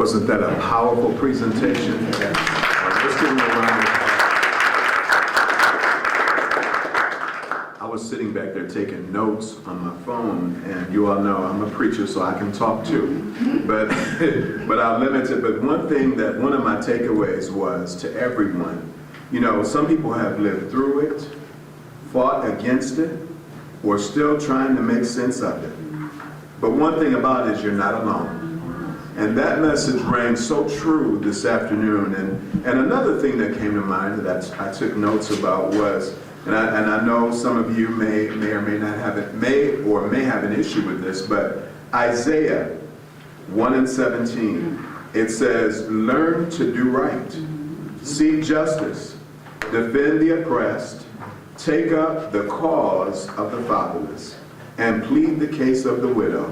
Wasn't that a powerful presentation? Let's give them a round of applause. I was sitting back there taking notes on my phone, and you all know I'm a preacher, so I can talk too. But I'll limit it. But one thing that one of my takeaways was to everyone, you know, some people have lived through it, fought against it, or still trying to make sense of it. But one thing about it is you're not alone. And that message rang so true this afternoon. And another thing that came to mind that I took notes about was, and I know some of you may or may not have it, may have an issue with this, but Isaiah 1:17, it says, learn to do right, seek justice, defend the oppressed, take up the cause of the fatherless, and plead the case of the widow.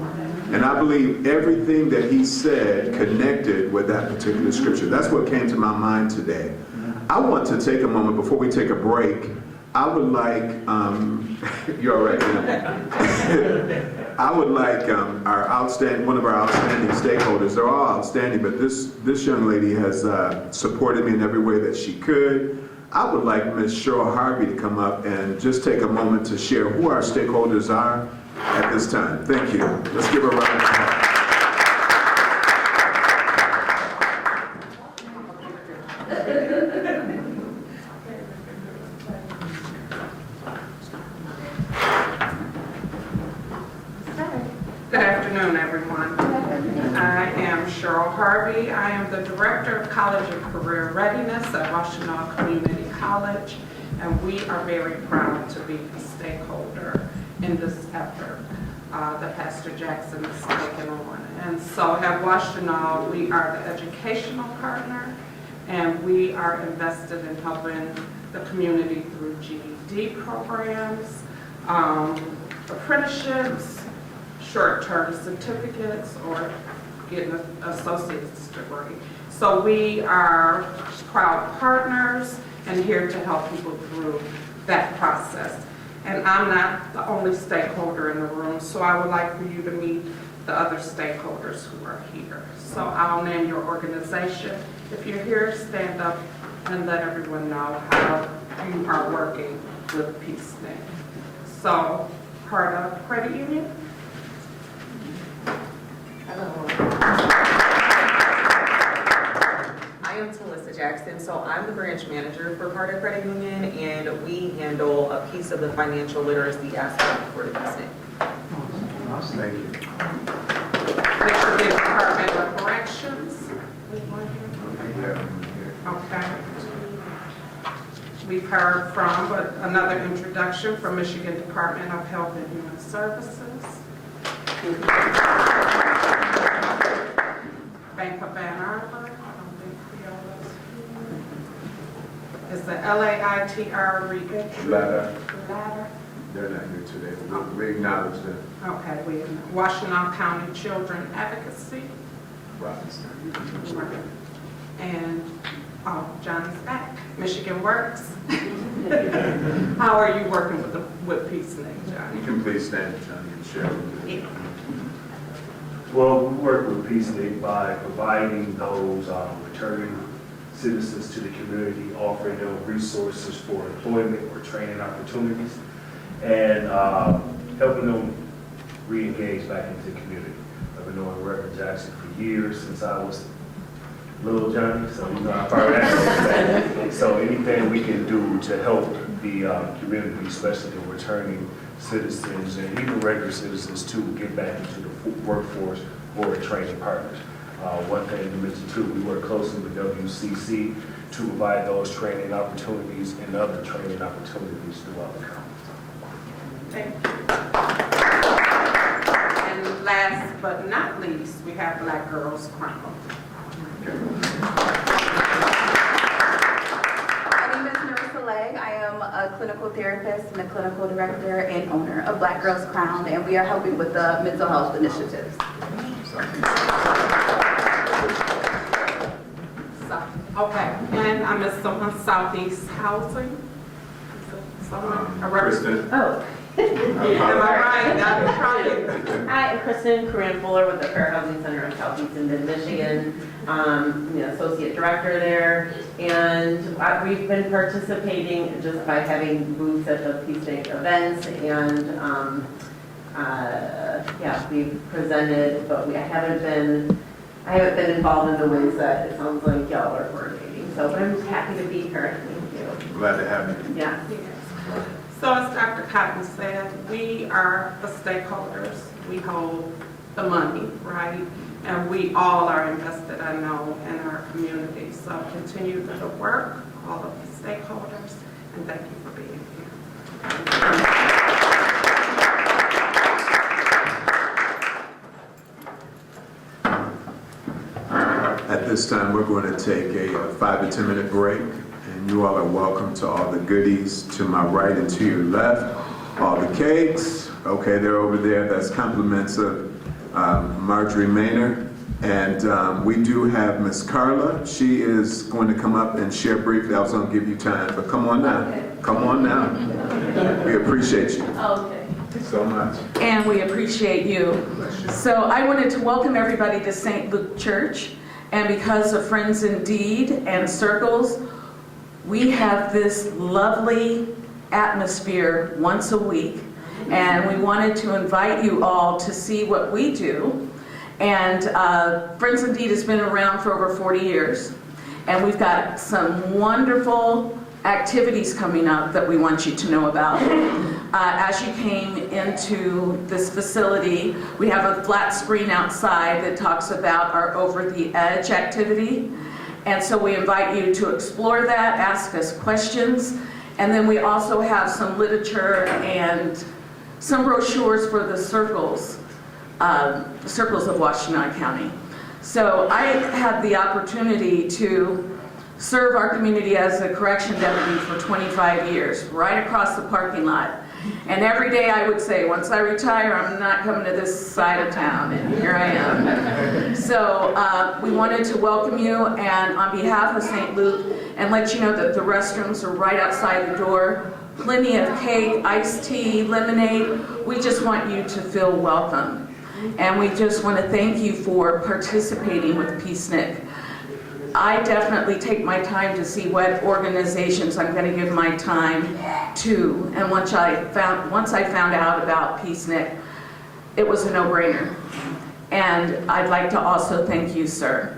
And I believe everything that he said connected with that particular scripture. That's what came to my mind today. I want to take a moment before we take a break. I would like, you're all right. I would like one of our outstanding stakeholders. They're all outstanding, but this young lady has supported me in every way that she could. I would like Ms. Cheryl Harvey to come up and just take a moment to share who our stakeholders are at this time. Thank you. Let's give her a round of applause. Good afternoon, everyone. I am Cheryl Harvey. I am the Director of College and Career Readiness at Washtenaw Community College, and we are very proud to be a stakeholder in this effort that Pastor Jackson has taken on. And so at Washtenaw, we are the educational partner, and we are invested in helping the community through GED programs, apprenticeships, short-term certificates, or getting an associate's degree. So we are proud partners and here to help people through that process. And I'm not the only stakeholder in the room, so I would like for you to meet the other stakeholders who are here. So I'll name your organization. If you're here, stand up and let everyone know how you are working with Peacenic. So, part of credit union. Hello. I am Talissa Jackson, so I'm the branch manager for Carter Credit Union, and we handle a piece of the financial literacy aspect for the Peacenic. Thank you. Michigan Department of Corrections. Okay. We've heard from, but another introduction from Michigan Department of Health and Human Services. Bank of Ann Arbor. I don't think Creola's here. Is the LAITR reentry? Ladder. Ladder. They're not here today. We acknowledge them. Okay, Washtenaw County Children Advocacy. Robinson. Right. And, John's back. Michigan Works. How are you working with Peacenic, John? You can please stand, Johnny, and share with me. Yeah. Well, we work with Peacenic by providing those returning citizens to the community, offering them resources for employment or training opportunities, and helping them re-engage back into the community. I've been knowing Reverend Jackson for years, since I was little Johnny, so you know how far that goes. So anything we can do to help the community, especially the returning citizens and even regular citizens, to get back into the workforce or training partners. One thing to mention too, we work closely with WCC to provide those training opportunities and other training opportunities throughout the county. Thank you. And last but not least, we have Black Girls Crown. My name is Marissa Legg. I am a clinical therapist and a clinical director and owner of Black Girls Crown, and we are helping with the mental health initiatives. Okay, and I'm someone Southeast Housing. Someone, a Kristen. Oh, Am I right? Dr. Crockett? Hi, I'm Kristen Corinne Fuller with the Fair Housing Center of Southeast Bend, Michigan. I'm the associate director there, and we've been participating just by having booths at the Peacenic events, and yeah, we've presented, but I haven't been involved in the ways that it sounds like y'all are coordinating. So, but I'm happy to be here. Thank you. Glad to have you. Yeah. So as Dr. Cotton said, we are the stakeholders. We hold the money, right? And we all are invested, I know, in our community. So continue the good work, all of the stakeholders, and thank you for being here. At this time, we're going to take a 5 to 10 minute break, and you all are welcome to all the goodies to my right and to your left. All the cakes, okay, they're over there. That's compliments of Marjorie Maynard. And we do have Miss Carla. She is going to come up and share briefly. I was going to give you time, but come on now. Okay. Come on now. We appreciate you Okay. so much. And we appreciate you. So I wanted to welcome everybody to St. Luke Church. And because of Friends Indeed and Circles, we have this lovely atmosphere once a week. And we wanted to invite you all to see what we do. And Friends Indeed has been around for over 40 years. And we've got some wonderful activities coming up that we want you to know about. As you came into this facility, we have a flat screen outside that talks about our Over the Edge activity. And so we invite you to explore that, ask us questions. And then we also have some literature and some brochures for the circles of Washtenaw County. So I had the opportunity to serve our community as a correction deputy for 25 years, right across the parking lot. And every day I would say, once I retire, I'm not coming to this side of town, and here I am. So we wanted to welcome you, and on behalf of St. Luke, and let you know that the restrooms are right outside the door. Plenty of cake, iced tea, lemonade. We just want you to feel welcome. And we just want to thank you for participating with Peacenic. I definitely take my time to see what organizations I'm going to give my time to. And once I found out about Peacenic, it was a no-brainer. And I'd like to also thank you, sir,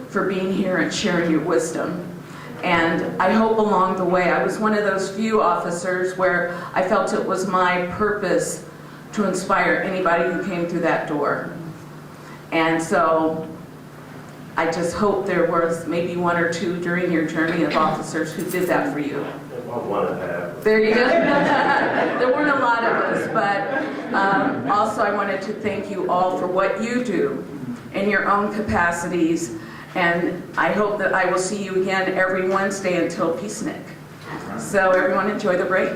for being here and sharing your wisdom. And I hope along the way, I was one of those few officers where I felt it was my purpose to inspire anybody who came through that door. And so I just hope there was maybe one or two during your journey of officers who did that for you. There you go. There weren't a lot of us, but also I wanted to thank you all for what you do in your own capacities. And I hope that I will see you again every Wednesday until Peacenic. So everyone enjoy the break.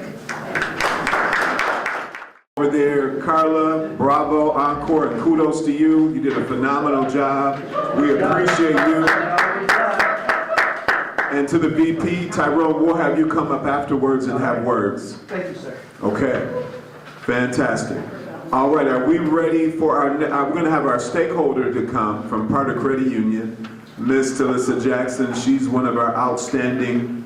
Over there, Carla, bravo, encore, and kudos to you. You did a phenomenal job. We appreciate you. And to the VP, Tyrone, we'll have you come up afterwards and have words. Thank you, sir. Okay, fantastic. All right, are we ready for our, we're going to have our stakeholder to come from Parter Credit Union, Ms. Talissa Jackson. She's one of our outstanding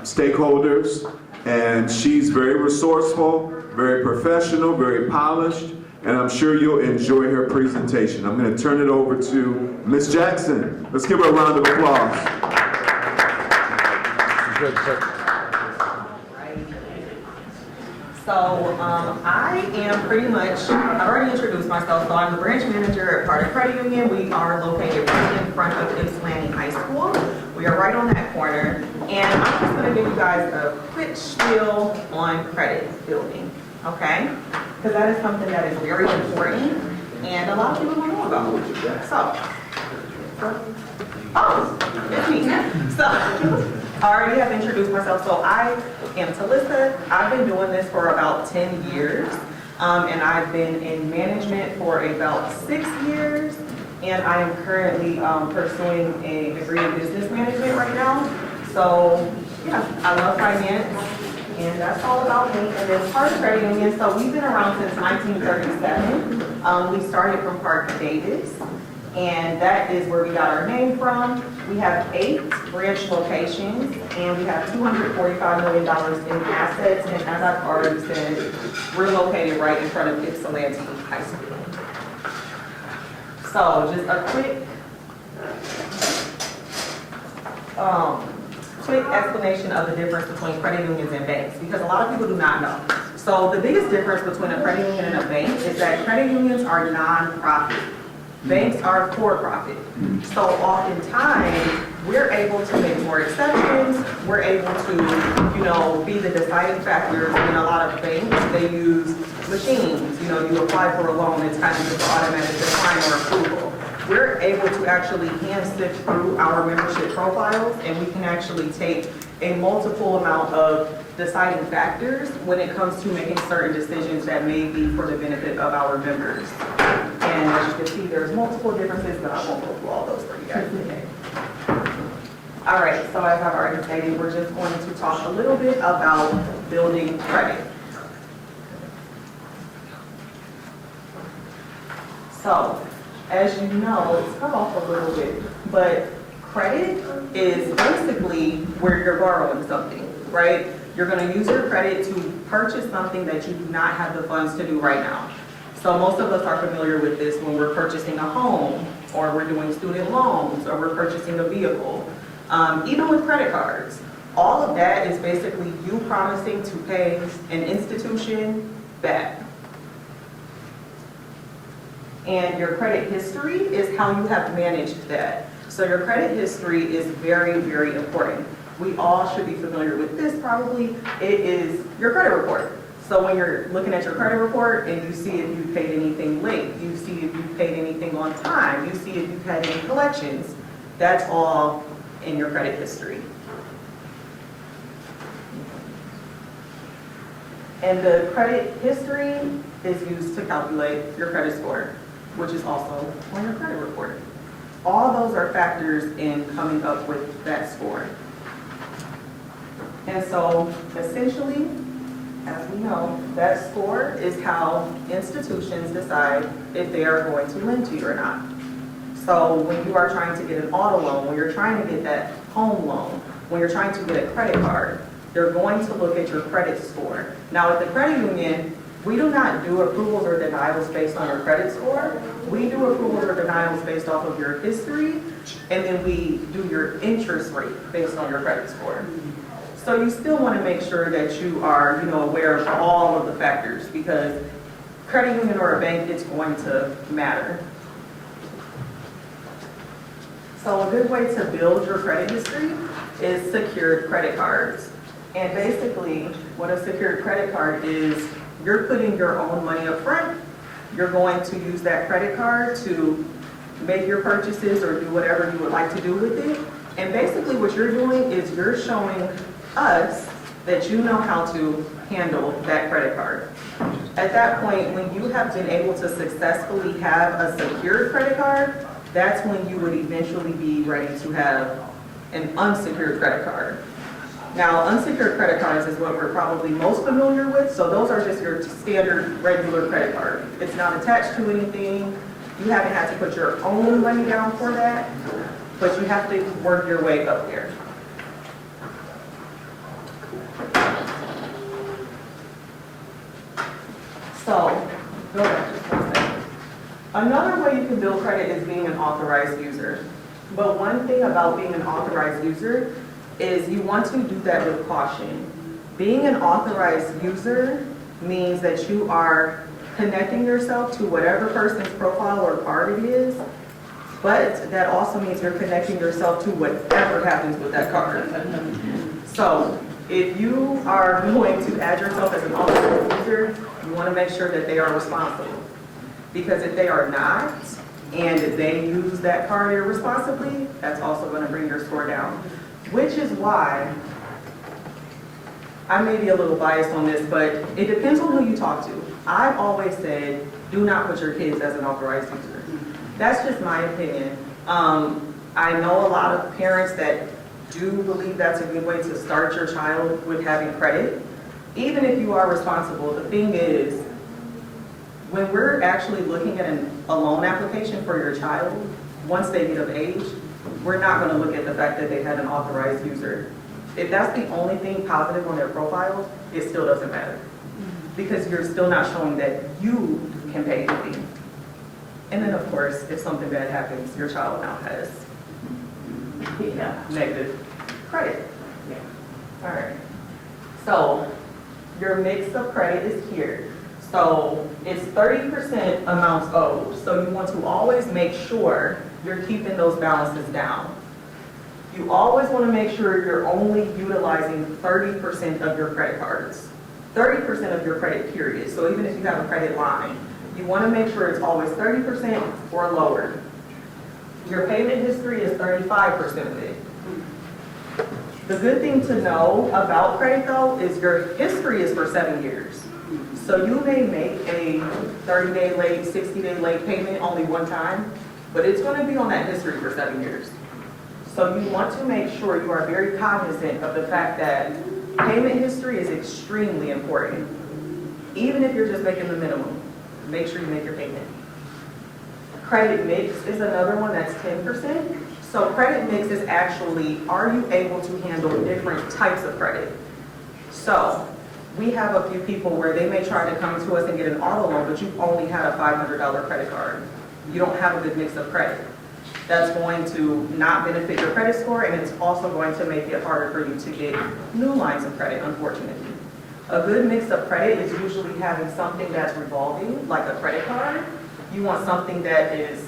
stakeholders, and she's very resourceful, very professional, very polished, and I'm sure you'll enjoy her presentation. I'm going to turn it over to Ms. Jackson. Let's give her a round of applause. Right. So I am pretty much, I've already introduced myself, so I'm the branch manager at Parter Credit Union. We are located right in front of Peacenic High School. We are right on that corner. And I'm just going to give you guys a quick spiel on credit building, okay? Because that is something that is very important and a lot of people don't know about. It's me. So, I already have introduced myself. So I am Talissa. I've been doing this for about 10 years. And I've been in management for about 6 years. And I am currently pursuing a degree in business management right now. So yeah, I love finance. And that's all about me. And then Park Credit Union, so we've been around since 1937. We started from Park Davis, and that is where we got our name from. We have 8 branch locations, and we have $245 million in assets. And as I've already said, we're located right in front of Ypsilanti High School. So just a quick explanation of the difference between credit unions and banks, because a lot of people do not know. So the biggest difference between a credit union and a bank is that credit unions are non-profit. Banks are for-profit. So oftentimes, we're able to make more exceptions. We're able to, be the deciding factors. In a lot of banks, they use machines. You apply for a loan, it's kind of just automatic decline or approval. We're able to actually hand sift through our membership profiles, and we can actually take a multiple amount of deciding factors when it comes to making certain decisions that may be for the benefit of our members. And as you can see, there's multiple differences, but I won't go through all those for you guys today. All right, so as I've already stated, we're just going to talk a little bit about building credit. So, as you know, it's come off a little bit, but credit is basically where you're borrowing something, right? You're going to use your credit to purchase something that you do not have the funds to do right now. So most of us are familiar with this when we're purchasing a home, or we're doing student loans, or we're purchasing a vehicle. Even with credit cards, all of that is basically you promising to pay an institution back. And your credit history is how you have managed that. So your credit history is very, very important. We all should be familiar with this probably. It is your credit report. So when you're looking at your credit report and you see if you paid anything late, you see if you paid anything on time, you see if you've had any collections, that's all in your credit history. And the credit history is used to calculate your credit score, which is also on your credit report. All those are factors in coming up with that score. And so essentially, as we know, that score is how institutions decide if they are going to lend to you or not. So when you are trying to get an auto loan, when you're trying to get that home loan, when you're trying to get a credit card, they're going to look at your credit score. Now at the credit union, we do not do approvals or denials based on your credit score. We do approvals or denials based off of your history, and then we do your interest rate based on your credit score. So you still want to make sure that you are, aware of all of the factors, because credit union or a bank, it's going to matter. So a good way to build your credit history is secured credit cards. And basically, what a secured credit card is, you're putting your own money up front. You're going to use that credit card to make your purchases or do whatever you would like to do with it. And basically what you're doing is you're showing us that you know how to handle that credit card. At that point, when you have been able to successfully have a secured credit card, that's when you would eventually be ready to have an unsecured credit card. Now, unsecured credit cards is what we're probably most familiar with, so those are just your standard regular credit card. It's not attached to anything. You haven't had to put your own money down for that, but you have to work your way up there. So, go back just one second. Another way you can build credit is being an authorized user. But one thing about being an authorized user is you want to do that with caution. Being an authorized user means that you are connecting yourself to whatever person's profile or card it is, but that also means you're connecting yourself to whatever happens with that card. So if you are going to add yourself as an authorized user, you want to make sure that they are responsible. Because if they are not, and they use that card irresponsibly, that's also going to bring your score down. Which is why, I may be a little biased on this, but it depends on who you talk to. I've always said, do not put your kids as an authorized user. That's just my opinion. I know a lot of parents that do believe that's a good way to start your child with having credit. even if you are responsible, the thing is, when we're actually looking at a loan application for your child, once they get of age, we're not going to look at the fact that they had an authorized user. If that's the only thing positive on their profile, it still doesn't matter. Because you're still not showing that you can pay the fee. And then, of course, if something bad happens, your child now has negative credit. All right. So your mix of credit is here. So it's 30% amounts owed. So you want to always make sure you're keeping those balances down. You always want to make sure you're only utilizing 30% of your credit cards. 30% of your credit period. So even if you have a credit line, you want to make sure it's always 30% or lower. Your payment history is 35% of it. The good thing to know about credit though is your history is for 7 years. So you may make a 30-day late, 60-day late payment only one time, but it's going to be on that history for 7 years. So you want to make sure you are very cognizant of the fact that payment history is extremely important. Even if you're just making the minimum, make sure you make your payment. Credit mix is another one that's 10%. So credit mix is actually, are you able to handle different types of credit? So we have a few people where they may try to come to us and get an auto loan, but you've only had a $500 credit card. You don't have a good mix of credit. That's going to not benefit your credit score, and it's also going to make it harder for you to get new lines of credit, unfortunately. A good mix of credit is usually having something that's revolving, like a credit card. You want something that is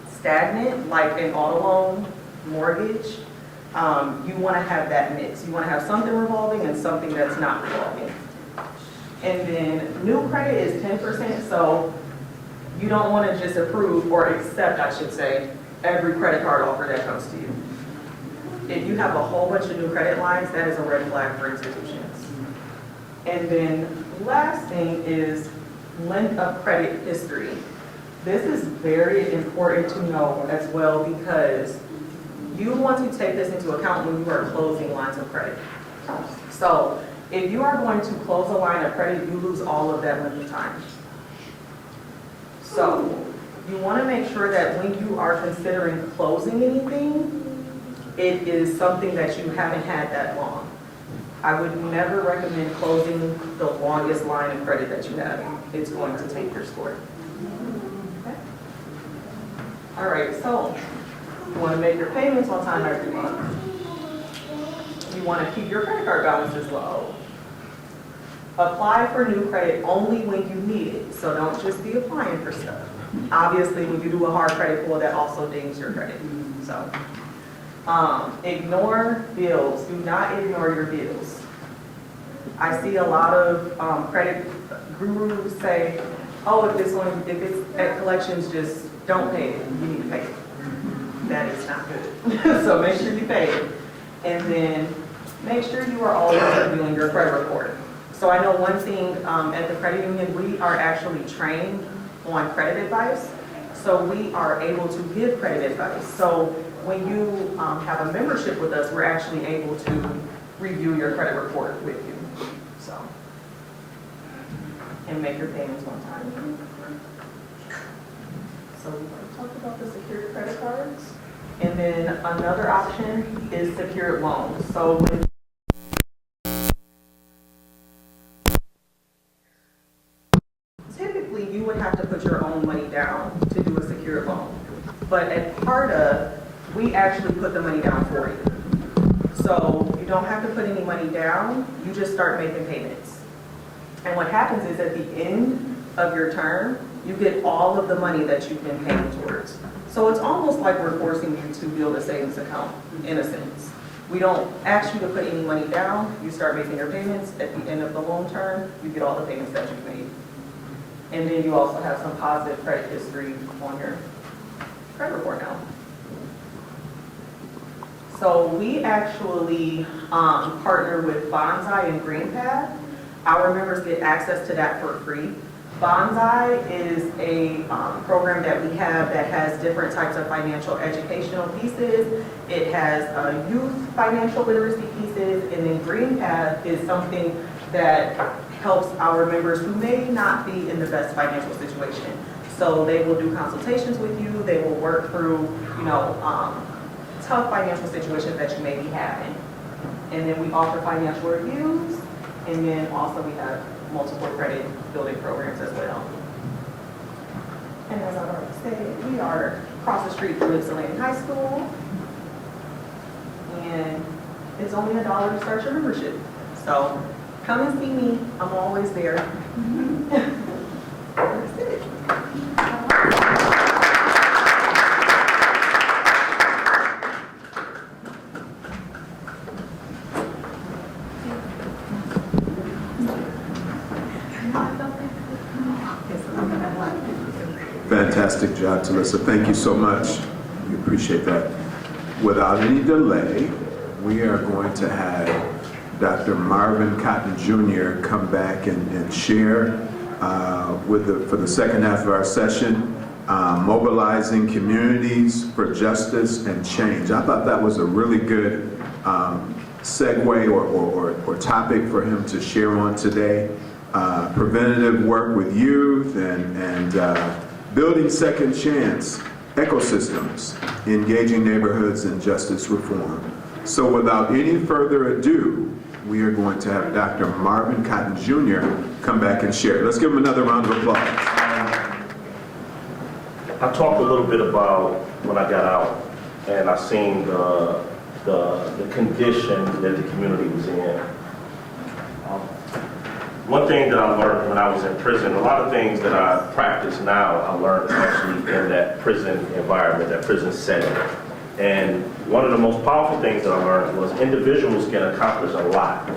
stagnant, like an auto loan, mortgage. You want to have that mix. You want to have something revolving and something that's not revolving. And then new credit is 10%, so you don't want to just approve or accept, I should say, every credit card offer that comes to you. If you have a whole bunch of new credit lines, that is a red flag for institutions. And then last thing is length of credit history. This is very important to know as well because you want to take this into account when you are closing lines of credit. So if you are going to close a line of credit, you lose all of that length of time. So you want to make sure that when you are considering closing anything, it is something that you haven't had that long. I would never recommend closing the longest line of credit that you have. It's going to take your score. Okay. All right, so you want to make your payments on time every month. You want to keep your credit card balances low. Apply for new credit only when you need it. So don't just be applying for stuff. Obviously, when you do a hard credit pull, that also dings your credit. So ignore bills. Do not ignore your bills. I see a lot of credit gurus say, oh, if it's at collections, just don't pay it. You need to pay it. That is not good. So make sure you pay it. And then make sure you are always reviewing your credit report. So I know one thing at the credit union, we are actually trained on credit advice. So we are able to give credit advice. So when you have a membership with us, we're actually able to review your credit report with you. So, and make your payments on time. So we talked about the secured credit cards. And then another option is secured loans. So when typically you would have to put your own money down to do a secured loan. But at PARTA, we actually put the money down for you. So you don't have to put any money down, you just start making payments. And what happens is at the end of your term, you get all of the money that you've been paying towards. So it's almost like we're forcing you to build a savings account, in a sense. We don't ask you to put any money down, you start making your payments. At the end of the loan term, you get all the payments that you've made. And then you also have some positive credit history on your credit report now. So we actually partner with Bonsai and GreenPath. Our members get access to that for free. Bonsai is a program that we have that has different types of financial educational pieces. It has youth financial literacy pieces, and then GreenPath is something that helps our members who may not be in the best financial situation. So they will do consultations with you. They will work through, tough financial situations that you may be having. And then we offer financial reviews, and then also we have multiple credit building programs as well. And as I've already said, we are across the street from Peacenic High School, and it's only $1 to start your membership. So come and see me. I'm always there. That's it. Fantastic job, Talissa. Thank you so much. We appreciate that. Without any delay, we are going to have Dr. Marvin Cotton Jr. come back and share for the second half of our session, mobilizing communities for justice and change. I thought that was a really good segue or topic for him to share on today. Preventative work with youth and building second chance ecosystems, engaging neighborhoods in justice reform. So without any further ado, we are going to have Dr. Marvin Cotton Jr. come back and share. Let's give him another round of applause. I talked a little bit about when I got out, and I seen the condition that the community was in. One thing that I learned when I was in prison, a lot of things that I practice now, I learned actually in that prison environment, that prison setting. And one of the most powerful things that I learned was individuals can accomplish a lot,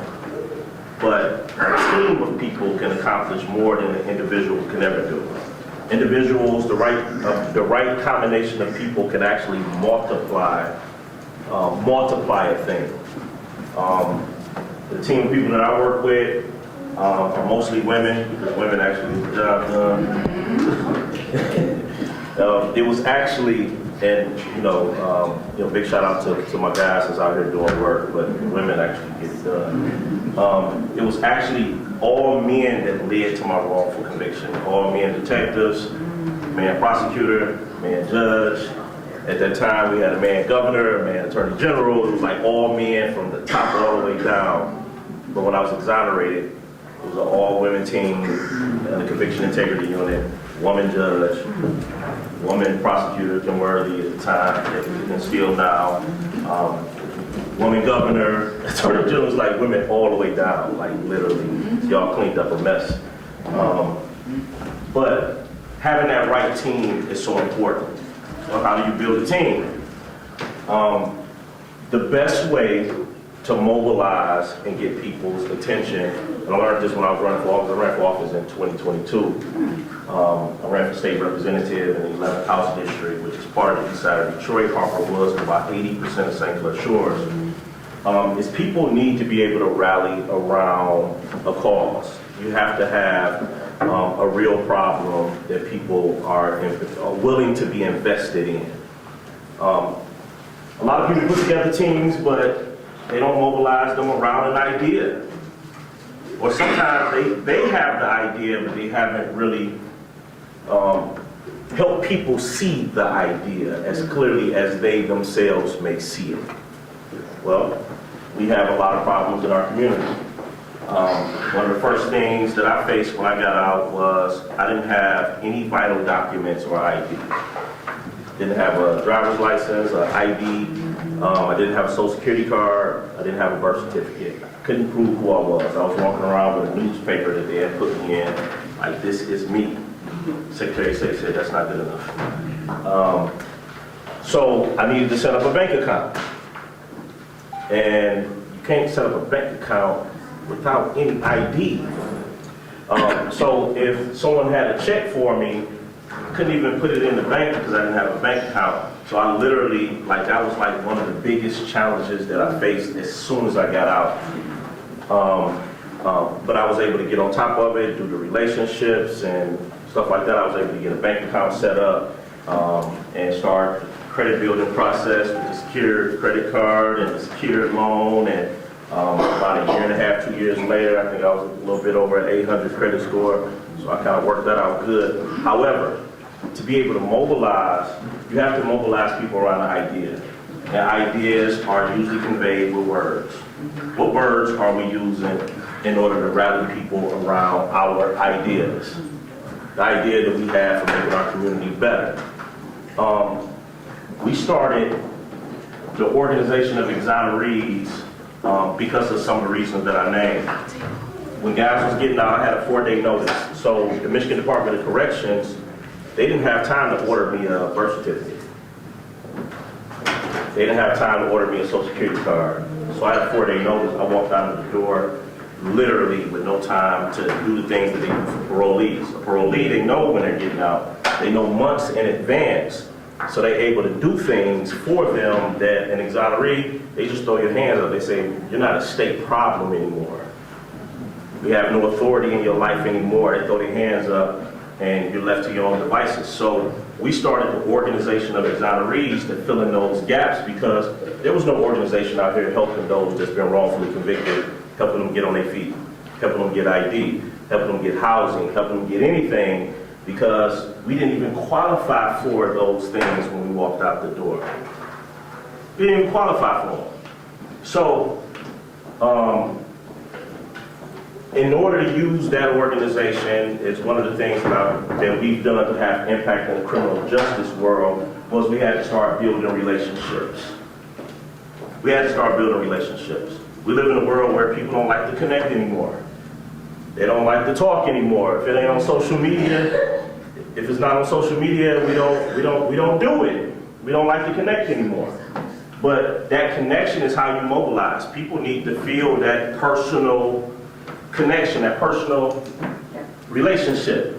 but a team of people can accomplish more than an individual can ever do. Individuals, the right combination of people can actually multiply a thing. The team of people that I work with are mostly women, because women actually get the job done. It was actually, and big shout out to my guys that's out here doing work, but women actually get it done. It was actually all men that led to my wrongful conviction. All men detectives, man prosecutor, man judge. At that time, we had a man governor, a man attorney general. It was like all men from the top all the way down. But when I was exonerated, it was an all-women team and the conviction integrity unit, woman judge, woman prosecutor, Kim Worthy at the time, and still now, woman governor, attorney general, was like women all the way down, like literally, y'all cleaned up a mess. But having that right team is so important. So how do you build a team? The best way to mobilize and get people's attention, and I learned this when I was running for office. I ran for office in 2022. I ran for state representative in the 11th House District, which is part of the east side of Detroit. Harper Woods, and about 80% of St. Clair Shores. Is people need to be able to rally around a cause. You have to have a real problem that people are willing to be invested in. A lot of people put together teams, but they don't mobilize them around an idea. Or sometimes they have the idea, but they haven't really helped people see the idea as clearly as they themselves may see it. Well, we have a lot of problems in our community. One of the first things that I faced when I got out was I didn't have any vital documents or ID. Didn't have a driver's license, or ID. I didn't have a social security card. I didn't have a birth certificate. I couldn't prove who I was. I was walking around with a newspaper that they had put me in, like, this is me. Secretary of State said that's not good enough. So I needed to set up a bank account. And you can't set up a bank account without any ID. So if someone had a check for me, I couldn't even put it in the bank because I didn't have a bank account. So I literally, that was like one of the biggest challenges that I faced as soon as I got out. But I was able to get on top of it, do the relationships and stuff like that. I was able to get a bank account set up and start the credit building process with the secured credit card and the secured loan and About a year and a half, 2 years later, I think I was a little bit over an 800 credit score, so I kind of worked that out good. However, to be able to mobilize, you have to mobilize people around an idea. And ideas are usually conveyed with words. What words are we using in order to rally people around our ideas? The idea that we have for making our community better. We started the organization of exonerees because of some of the reasons that I named. When guys was getting out, I had a 4-day notice. So the Michigan Department of Corrections, they didn't have time to order me a birth certificate. They didn't have time to order me a Social Security card. So I had a 4-day notice. I walked out of the door literally with no time to do the things that they do for parolees. A parolee, they know when they're getting out. They know months in advance. So they're able to do things for them that an exoneree, they just throw your hands up. They say, you're not a state problem anymore. We have no authority in your life anymore. They throw their hands up and you're left to your own devices. So we started the organization of exonerees to fill in those gaps because there was no organization out here helping those that's been wrongfully convicted, helping them get on their feet, helping them get ID, helping them get housing, helping them get anything, because we didn't even qualify for those things when we walked out the door. We didn't even qualify for them. So, in order to use that organization, it's one of the things that we've done to have impact in the criminal justice world was we had to start building relationships. We had to start building relationships. We live in a world where people don't like to connect anymore. They don't like to talk anymore. If it ain't on social media, if it's not on social media, we don't do it. We don't like to connect anymore. But that connection is how you mobilize. People need to feel that personal connection, that personal relationship.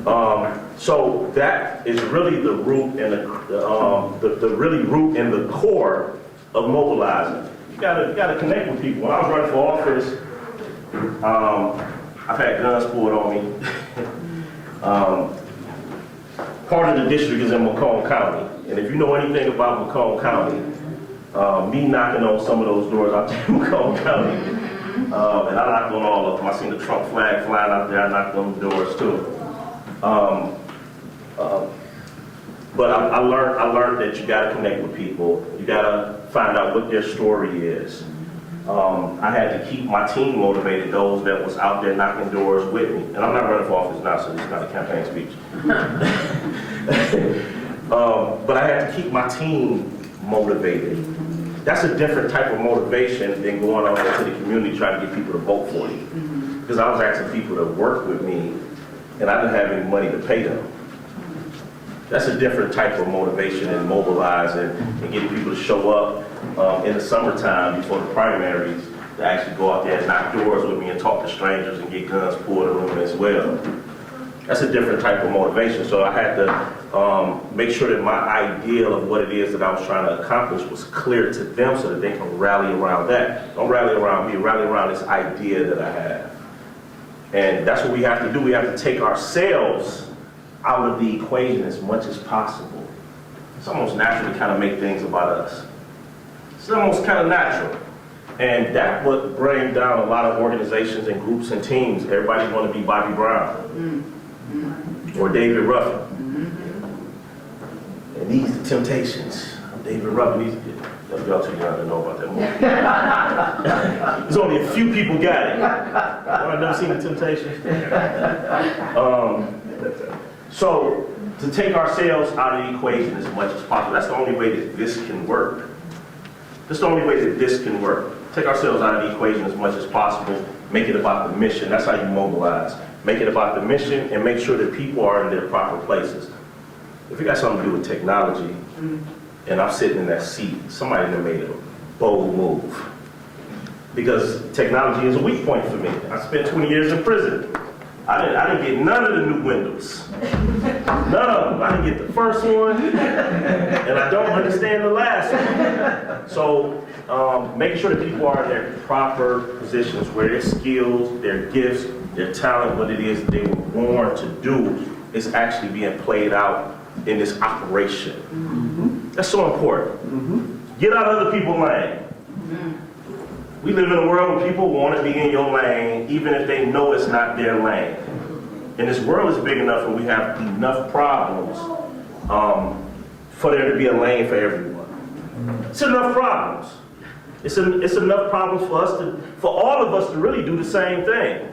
So that is really the root and the really root and the core of mobilizing. You gotta connect with people. When I was running for office, I've had guns pulled on me. Part of the district is in Macomb County, and if you know anything about Macomb County, me knocking on some of those doors out there in Macomb County, and I knocked on all of them. I seen the Trump flag flying out there. I knocked on the doors too. But I learned that you got to connect with people. You got to find out what their story is. I had to keep my team motivated, those that was out there knocking doors with me. And I'm not running for office now, so this is not a campaign speech. But I had to keep my team motivated. That's a different type of motivation than going out into the community trying to get people to vote for you. Because I was asking people to work with me, and I didn't have any money to pay them. That's a different type of motivation and mobilizing and getting people to show up in the summertime before the primaries to actually go out there and knock doors with me and talk to strangers and get guns pulled on them as well. That's a different type of motivation. So I had to make sure that my ideal of what it is that I was trying to accomplish was clear to them so that they can rally around that. Don't rally around me, rally around this idea that I have. And that's what we have to do. We have to take ourselves out of the equation as much as possible. It's almost natural to kind of make things about us. It's almost kind of natural. And that's what brings down a lot of organizations and groups and teams. Everybody want to be Bobbie Brown or David Ruffin. And these are the temptations. David Ruffin, y'all too young to know about that movie. There's only a few people got it. I've never seen the Temptations. So to take ourselves out of the equation as much as possible, that's the only way that this can work. That's the only way that this can work. Take ourselves out of the equation as much as possible, make it about the mission. That's how you mobilize. Make it about the mission and make sure that people are in their proper places. If it got something to do with technology, and I'm sitting in that seat, somebody that made a bold move. Because technology is a weak point for me. I spent 20 years in prison. I didn't get none of the new windows. None of them. I didn't get the first one, and I don't understand the last one. So making sure that people are in their proper positions where their skills, their gifts, their talent, what it is they were born to do is actually being played out in this operation. That's so important. Get out of other people's lane. We live in a world where people want to be in your lane, even if they know it's not their lane. And this world is big enough and we have enough problems for there to be a lane for everyone. It's enough problems. It's enough problems for all of us to really do the same thing,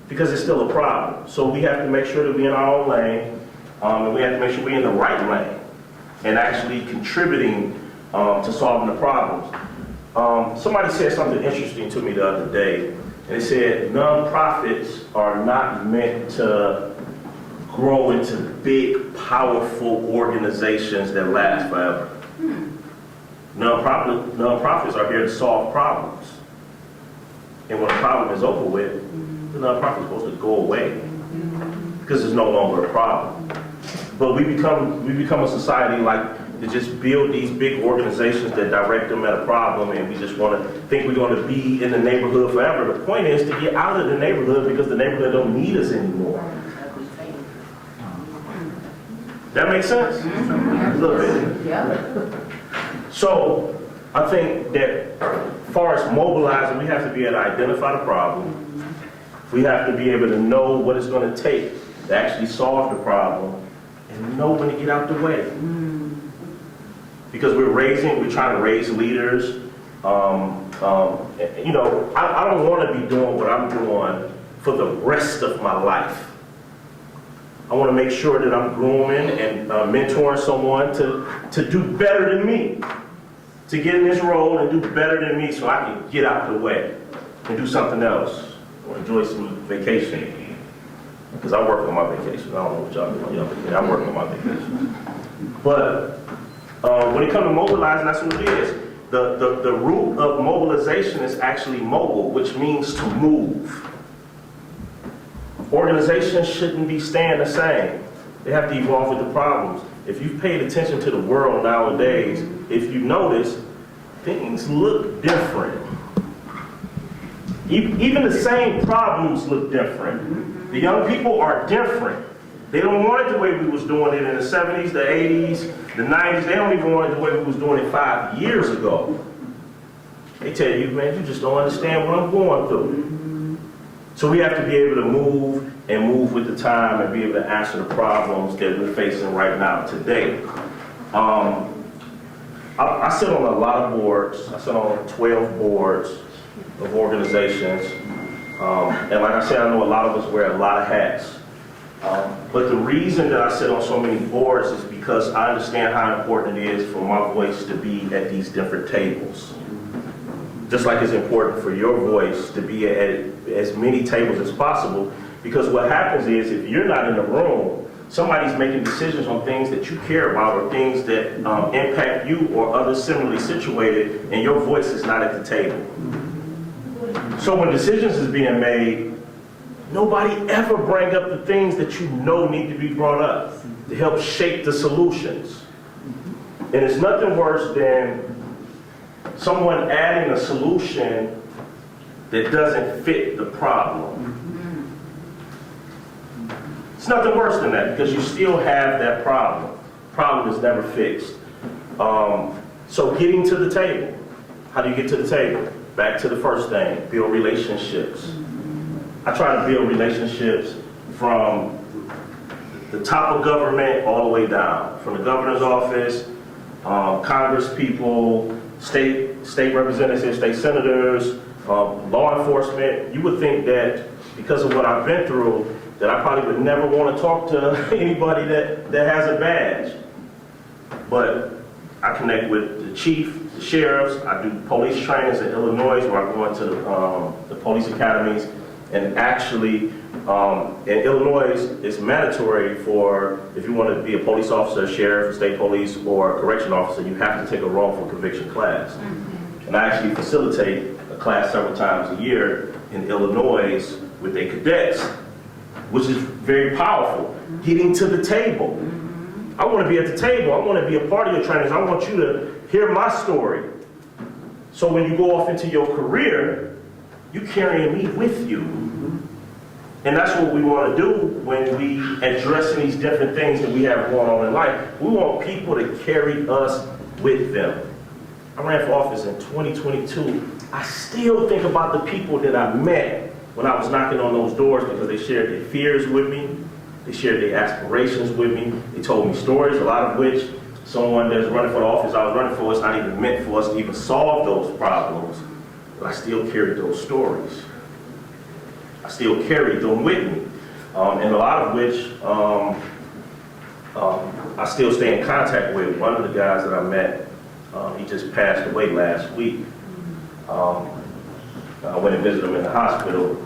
because it's still a problem. So we have to make sure that we're in our own lane, and we have to make sure we're in the right lane and actually contributing to solving the problems. Somebody said something interesting to me the other day. They said nonprofits are not meant to grow into big, powerful organizations that last forever. Nonprofits are here to solve problems. And when a problem is over with, the nonprofit is supposed to go away because it's no longer a problem. But we become a society like to just build these big organizations that direct them at a problem, and we just want to think we're going to be in the neighborhood forever. The point is to get out of the neighborhood because the neighborhood don't need us anymore. That makes sense? A little bit. Yeah. So I think that as far as mobilizing, we have to be able to identify the problem. We have to be able to know what it's going to take to actually solve the problem and know when to get out the way. Because we're trying to raise leaders. You know, I don't want to be doing what I'm doing for the rest of my life. I want to make sure that I'm grooming and mentoring someone to do better than me, to get in this role and do better than me so I can get out the way and do something else or enjoy some vacation. Because I work on my vacation. I don't know what y'all do. I work on my vacation. But when it comes to mobilizing, that's what it is. The root of mobilization is actually mobile, which means to move. Organizations shouldn't be staying the same. They have to evolve with the problems. If you've paid attention to the world nowadays, if you notice, things look different. Even the same problems look different. The young people are different. They don't want it the way we was doing it in the 70s, the 80s, the 90s. They don't even want it the way we was doing it 5 years ago. They tell you, man, you just don't understand what I'm going through. So we have to be able to move with the time and be able to answer the problems that we're facing right now today. I sit on a lot of boards. I sit on 12 boards of organizations. And like I said, I know a lot of us wear a lot of hats. But the reason that I sit on so many boards is because I understand how important it is for my voice to be at these different tables. Just like it's important for your voice to be at as many tables as possible, because what happens is if you're not in the room, somebody's making decisions on things that you care about or things that impact you or others similarly situated, and your voice is not at the table. So when decisions is being made, nobody ever bring up the things that you know need to be brought up to help shape the solutions. And it's nothing worse than someone adding a solution that doesn't fit the problem. It's nothing worse than that because you still have that problem. Problem is never fixed. So getting to the table. How do you get to the table? Back to the first thing, build relationships. I try to build relationships from the top of government all the way down. From the governor's office, Congress people, state representatives, state senators, law enforcement. You would think that because of what I've been through, that I probably would never want to talk to anybody that has a badge. But I connect with the chief, the sheriffs. I do police trainings in Illinois where I go into the police academies. And actually, in Illinois, it's mandatory for, if you want to be a police officer, sheriff, state police, or a correction officer, you have to take a wrongful conviction class. And I actually facilitate a class several times a year in Illinois with their cadets, which is very powerful. Getting to the table. I want to be at the table. I want to be a part of your trainings. I want you to hear my story. So when you go off into your career, you're carrying me with you. And that's what we want to do when we addressing these different things that we have going on in life. We want people to carry us with them. I ran for office in 2022. I still think about the people that I met when I was knocking on those doors because they shared their fears with me. They shared their aspirations with me. They told me stories, a lot of which someone that's running for the office I was running for, it's not even meant for us to even solve those problems. But I still carried those stories. I still carried them with me. And a lot of which I still stay in contact with. One of the guys that I met, he just passed away last week. I went and visited him in the hospital.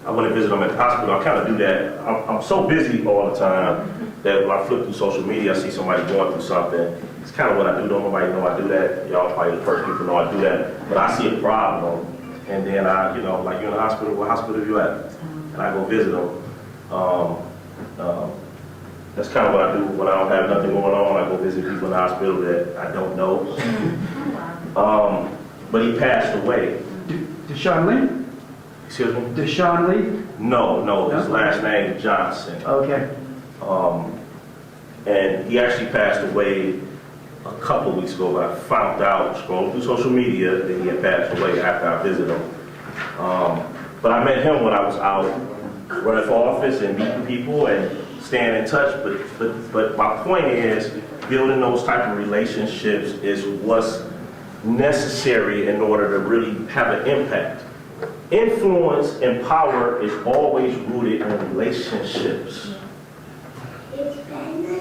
I kind of do that. I'm so busy all the time that when I flip through social media, I see somebody going through something. It's kind of what I do. Don't nobody know I do that. Y'all probably the first people know I do that. But I see a problem, and then I, like you're in the hospital, what hospital are you at? And I go visit them. That's kind of what I do when I don't have nothing going on. I go visit people in the hospital that I don't know. But he passed away. Deshaun Lee? Excuse me? Deshaun Lee? No, his last name is Johnson. Okay. And he actually passed away a couple weeks ago, but I found out, scrolling through social media, that he had passed away after I visited him. But I met him when I was out running for office and meeting people and staying in touch. But my point is, building those type of relationships is what's necessary in order to really have an impact. Influence and power is always rooted in relationships.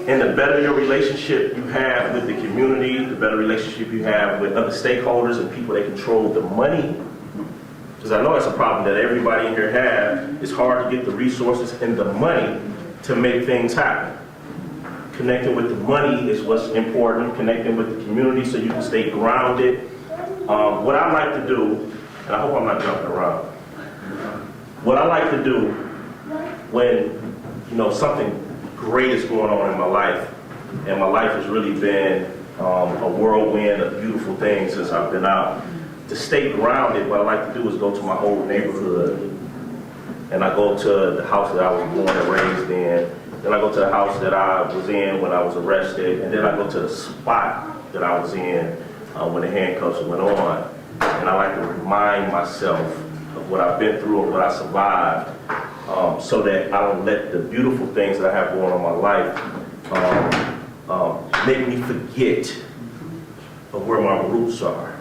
And the better your relationship you have with the community, the better relationship you have with other stakeholders and people that control the money. Because I know that's a problem that everybody in here has. It's hard to get the resources and the money to make things happen. Connecting with the money is what's important. Connecting with the community so you can stay grounded. What I like to do, and I hope I'm not jumping around. What I like to do when, something great is going on in my life, and my life has really been a whirlwind of beautiful things since I've been out. To stay grounded, what I like to do is go to my old neighborhood, and I go to the house that I was born and raised in, then I go to the house that I was in when I was arrested, and then I go to the spot that I was in when the handcuffs went on. And I like to remind myself of what I've been through and what I survived, so that I don't let the beautiful things that I have going on in my life make me forget of where my roots are.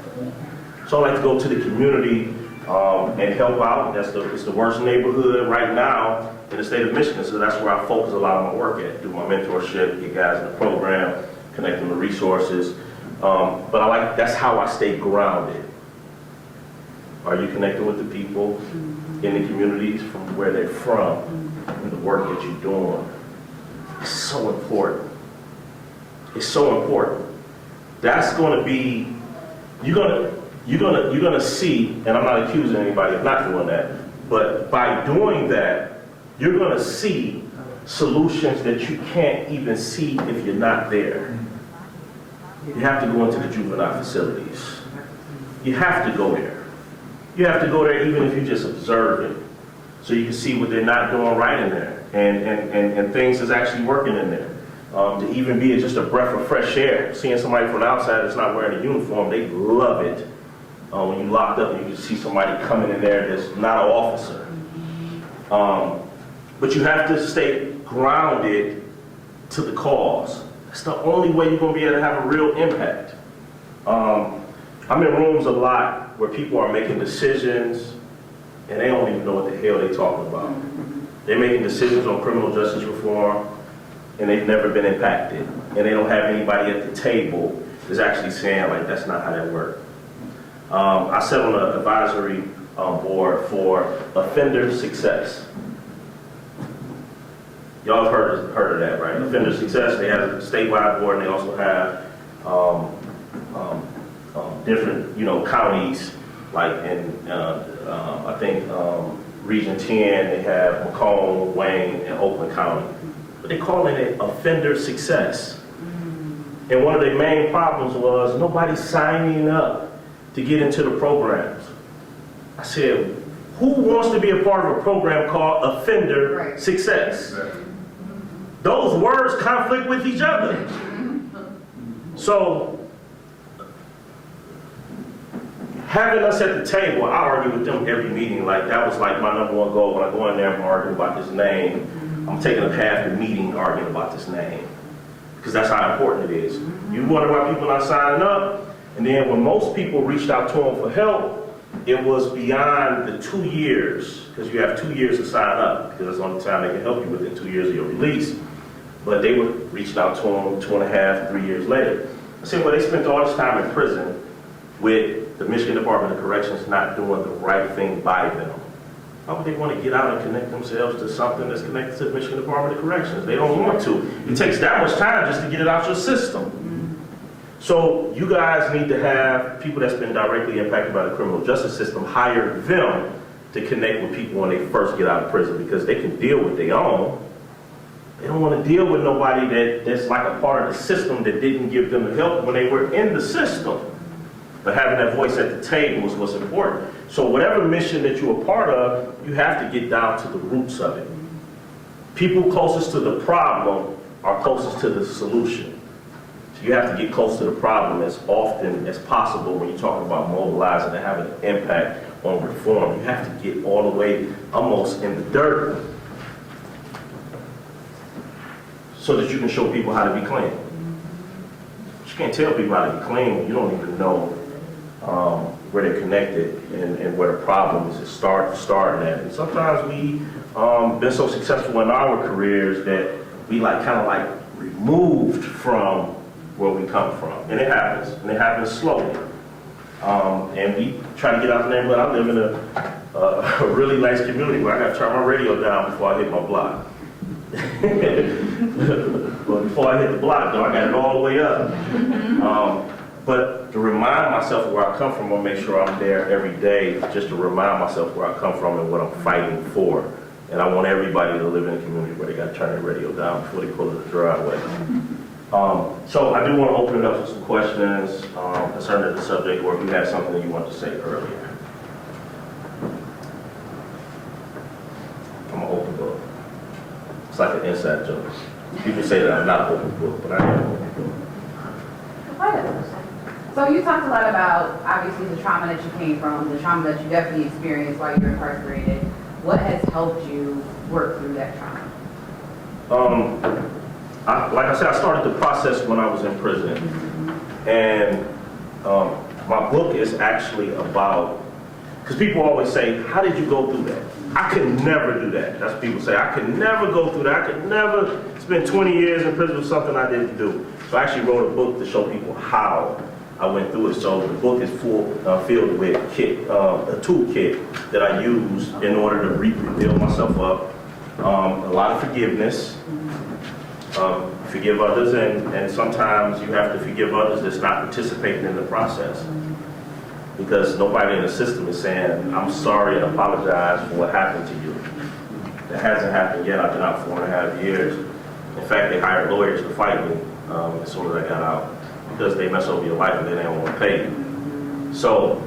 So I like to go to the community and help out. It's the worst neighborhood right now in the state of Michigan, so that's where I focus a lot of my work at. Do my mentorship, get guys in the program, connect them to resources. But that's how I stay grounded. Are you connecting with the people in the communities from where they're from and the work that you're doing? It's so important. It's so important. That's going to be, you're going to see, and I'm not accusing anybody of not doing that, but by doing that, you're going to see solutions that you can't even see if you're not there. You have to go into the juvenile facilities. You have to go there. You have to go there even if you're just observing, so you can see what they're not doing right in there, and things that's actually working in there. To even be just a breath of fresh air. Seeing somebody from the outside that's not wearing a uniform, they love it. When you locked up and you can see somebody coming in there that's not an officer. But you have to stay grounded to the cause. That's the only way you're going to be able to have a real impact. I'm in rooms a lot where people are making decisions and they don't even know what the hell they're talking about. They're making decisions on criminal justice reform and they've never been impacted. And they don't have anybody at the table that's actually saying, like, that's not how that works. I sit on an advisory board for offender success. Y'all have heard of that, right? Offender success, they have a statewide board and they also have different, counties, like in, I think, Region 10, they have Macomb, Wayne, and Oakland County. But they're calling it offender success. And one of their main problems was nobody signing up to get into the programs. I said, who wants to be a part of a program called offender success? Those words conflict with each other. So having us at the table, I argue with them every meeting. Like, that was like my number one goal. When I go in there, I'm arguing about this name. I'm taking up half the meeting arguing about this name. Because that's how important it is. You wonder why people are not signing up. And then when most people reached out to them for help, it was beyond the 2 years, because you have 2 years to sign up, because that's the only time they can help you within 2 years of your release. But they were reaching out to them 2.5, 3 years later. I said, well, they spent all this time in prison with the Michigan Department of Corrections not doing the right thing by them. Why would they want to get out and connect themselves to something that's connected to the Michigan Department of Corrections? They don't want to. It takes that much time just to get it out your system. So you guys need to have people that's been directly impacted by the criminal justice system hire them to connect with people when they first get out of prison, because they can deal with their own. They don't want to deal with nobody that's like a part of the system that didn't give them the help when they were in the system. But having that voice at the table is what's important. So whatever mission that you're a part of, you have to get down to the roots of it. People closest to the problem are closest to the solution. So you have to get close to the problem as often as possible when you're talking about mobilizing and having an impact on reform. You have to get all the way almost in the dirt so that you can show people how to be clean. You can't tell people how to be clean when you don't even know where they're connected and where the problem is starting at. And sometimes we been so successful in our careers that we kind of removed from where we come from. And it happens slowly. And we try to get out the neighborhood. I live in a really nice community where I got to turn my radio down before I hit my block. But before I hit the block, though, I got it all the way up. But to remind myself of where I come from, I'll make sure I'm there every day, just to remind myself where I come from and what I'm fighting for. And I want everybody to live in a community where they got to turn their radio down before they pull in the driveway. So I do want to open it up for some questions concerning the subject, or if you have something that you want to say earlier. I'm an open book. It's like an inside joke. People say that I'm not an open book, but I am an open book. So you talked a lot about, obviously, the trauma that you came from, the trauma that you definitely experienced while you were incarcerated. What has helped you work through that trauma? Like I said, I started the process when I was in prison. And my book is actually about, because people always say, how did you go through that? I could never do that. That's what people say. I could never go through that. I could never spend 20 years in prison for something I didn't do. So I actually wrote a book to show people how I went through it. So the book is filled with a toolkit that I used in order to rebuild myself up. A lot of forgiveness. Forgive others, and sometimes you have to forgive others that's not participating in the process. Because nobody in the system is saying, I'm sorry and apologize for what happened to you. That hasn't happened yet. I've been out 4.5 years. In fact, they hired lawyers to fight me as soon as I got out, because they mess over your life and they don't want to pay you. So,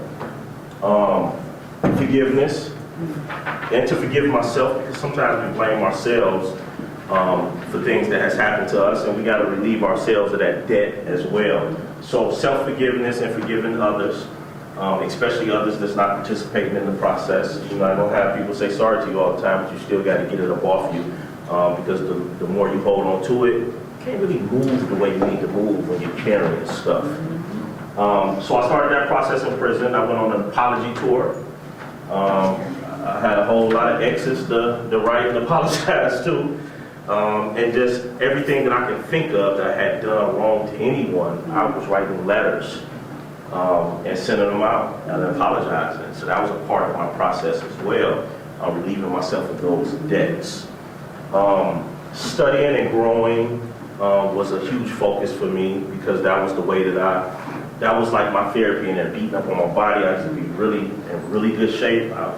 forgiveness, and to forgive myself, because sometimes we blame ourselves for things that has happened to us, and we got to relieve ourselves of that debt as well. So self-forgiveness and forgiving others, especially others that's not participating in the process. You know, I don't have people say sorry to you all the time, but you still got to get it up off you, because the more you hold on to it, you can't really move the way you need to move when you're carrying stuff. So I started that process in prison. I went on an apology tour. I had a whole lot of exes to write and apologize to. And just everything that I can think of that I had done wrong to anyone, I was writing letters and sending them out and apologizing. So that was a part of my process as well, relieving myself of those debts. Studying and growing was a huge focus for me, because that was the way that was like my therapy, and then beating up on my body. I used to be in really good shape. I